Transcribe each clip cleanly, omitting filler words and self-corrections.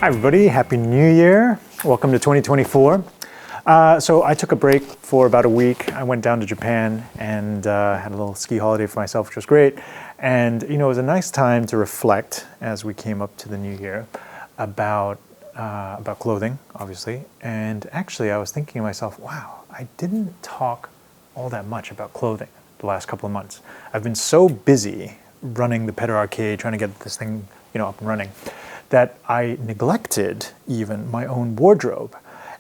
Hi everybody, Happy New Year. Welcome to 2024. So I took a break for about a week. I went down to Japan and had a little ski holiday for myself, which was great. And it was a nice time to reflect as we came up to the new year about clothing, obviously. And actually I was thinking to myself, wow, I didn't talk all that much about clothing the last couple of months. I've been so busy running the Pedder Arcade, trying to get this thing up and running, that I neglected even my own wardrobe.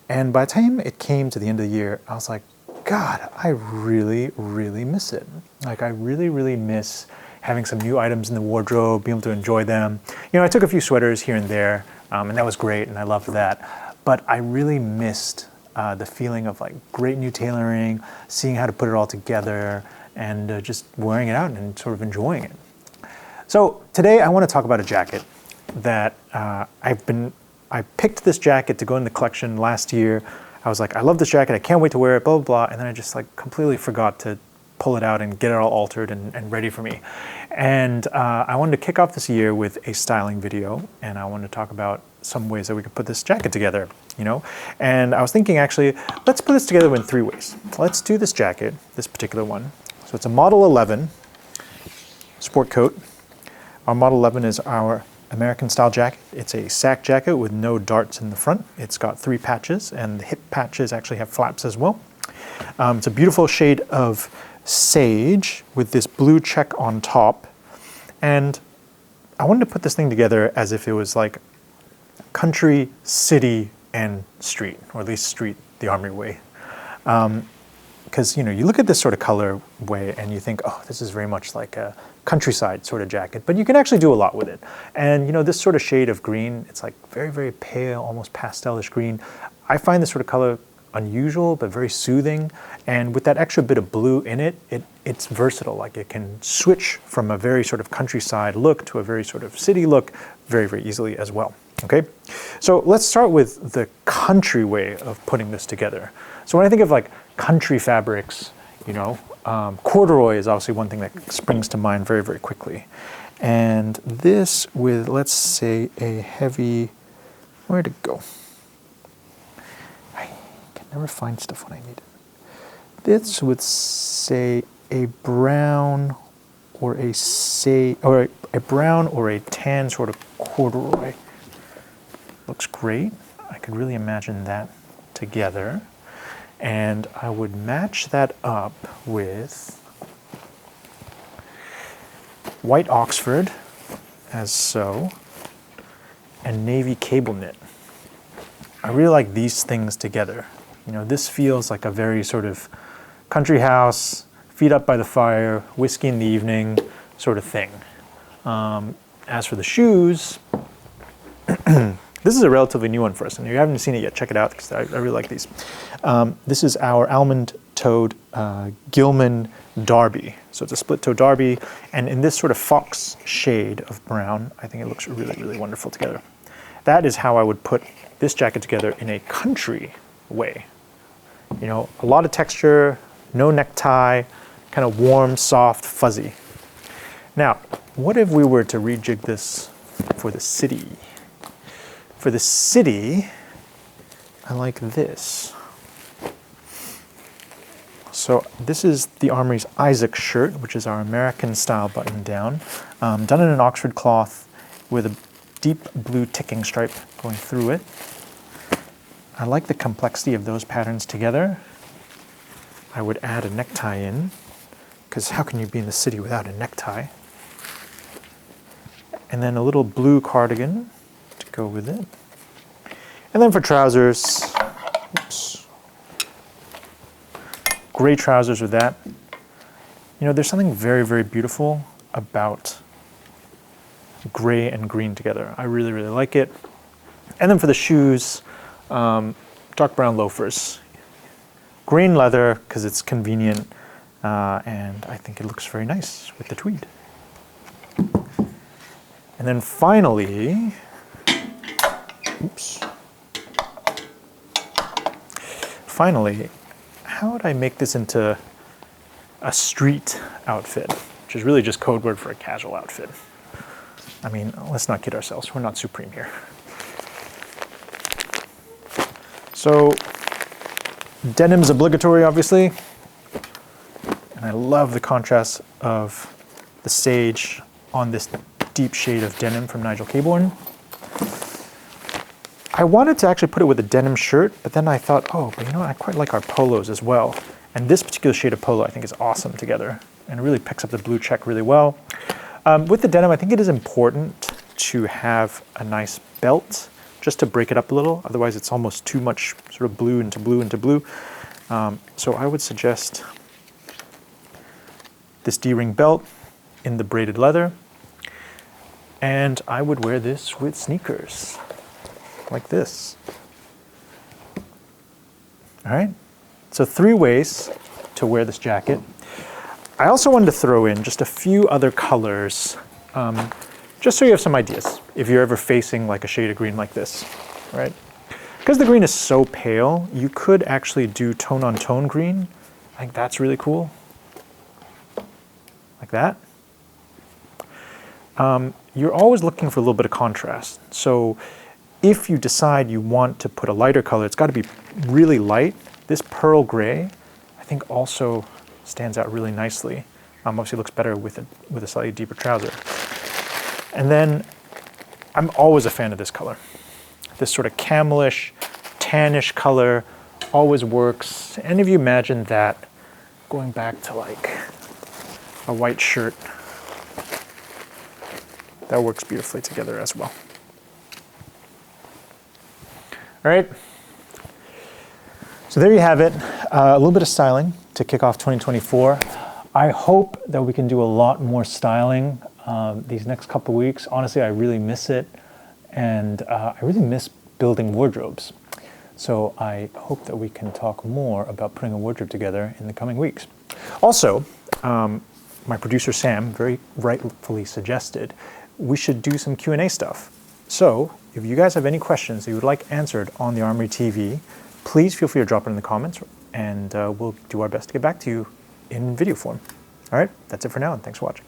And by the time it came to the end of the year, I was like, God, I really, really miss it. Like, I really, really miss having some new items in the wardrobe, being able to enjoy them. I took a few sweaters here and there, and that was great, and I loved that. But I really missed the feeling of like great new tailoring, seeing how to put it all together, and just wearing it out and sort of enjoying it. So today I want to talk about a jacket that I picked this jacket to go in the collection last year. I was like, I love this jacket, I can't wait to wear it, blah, blah, blah. And then I just like completely forgot to pull it out and get it all altered and ready for me. And I wanted to kick off this year with a styling video, and I wanted to talk about some ways that we could put this jacket together, And I was thinking, actually, let's put this together in 3 ways. Let's do this jacket, this particular one. So it's a Model 11 Sportcoat. Our Model 11 is our American style jacket. It's a sack jacket with no darts in the front. It's got 3 patches, and the hip patches actually have flaps as well. It's a beautiful shade of sage with this blue check on top. And I wanted to put this thing together as if it was like country, city, and street, or at least street the Armoury way. Because you look at this sort of color way and you think, oh, this is very much like a countryside sort of jacket, but you can actually do a lot with it. And this sort of shade of green, it's like very, very pale, almost pastelish green. I find this sort of color unusual, but very soothing. And with that extra bit of blue in it, it's versatile. Like it can switch from a very sort of countryside look to a very sort of city look very, very easily as well. Okay, so let's start with the country way of putting this together. So when I think of like country fabrics, corduroy is obviously one thing that springs to mind very, very quickly. And this with, let's say, a heavy, where'd it go? I can never find stuff when I need it. This would say a brown or a brown or a tan sort of corduroy. Looks great. I could really imagine that together. And I would match that up with white Oxford, as so, and navy cable knit. I really like these things together. This feels like a very sort of country house, feet up by the fire, whiskey in the evening sort of thing. As for the shoes, this is a relatively new one for us, and if you haven't seen it yet, check it out, because I really like these. This is our almond-toed Gilman Derby. So it's a split-toe Derby, and in this sort of fox shade of brown, I think it looks really, really wonderful together. That is how I would put this jacket together in a country way. A lot of texture, no necktie, kind of warm, soft, fuzzy. Now, what if we were to rejig this for the city? For the city, I like this. So this is the Armoury's Isaac shirt, which is our American style button down, done in an Oxford cloth with a deep blue ticking stripe going through it. I like the complexity of those patterns together. I would add a necktie in, because how can you be in the city without a necktie? And then a little blue cardigan to go with it. And then for trousers, oops, gray trousers with that. There's something very, very beautiful about gray and green together. I really, really like it. And then for the shoes, dark brown loafers. Green leather, because it's convenient, and I think it looks very nice with the tweed. And then finally, how would I make this into a street outfit, which is really just code word for a casual outfit? I mean, let's not kid ourselves. We're not Supreme here. So denim is obligatory, obviously. And I love the contrast of the sage on this deep shade of denim from Nigel Caborn. I wanted to actually put it with a denim shirt, but then I thought, oh, but you know what? I quite like our polos as well. And this particular shade of polo I think is awesome together, and it really picks up the blue check really well. With the denim, I think it is important to have a nice belt just to break it up a little. Otherwise, it's almost too much sort of blue into blue into blue. So I would suggest this D-ring belt in the braided leather. And I would wear this with sneakers, like this. All right, so 3 ways to wear this jacket. I also wanted to throw in just a few other colors, just so you have some ideas, if you're ever facing like a shade of green like this, right? Because the green is so pale, you could actually do tone-on-tone green. I think that's really cool. Like that. You're always looking for a little bit of contrast. So if you decide you want to put a lighter color, it's got to be really light. This pearl gray, I think also stands out really nicely. Obviously looks better with a slightly deeper trouser. And then I'm always a fan of this color. This sort of camelish, tannish color always works. Any of you imagine that going back to like a white shirt? That works beautifully together as well. All right. So there you have it. A little bit of styling to kick off 2024. I hope that we can do a lot more styling these next couple of weeks. Honestly, I really miss it. And I really miss building wardrobes. So I hope that we can talk more about putting a wardrobe together in the coming weeks. Also, my producer Sam very rightfully suggested we should do some Q&A stuff. So if you guys have any questions that you would like answered on the Armoury TV, please feel free to drop it in the comments, and we'll do our best to get back to you in video form. All right, that's it for now, and thanks for watching.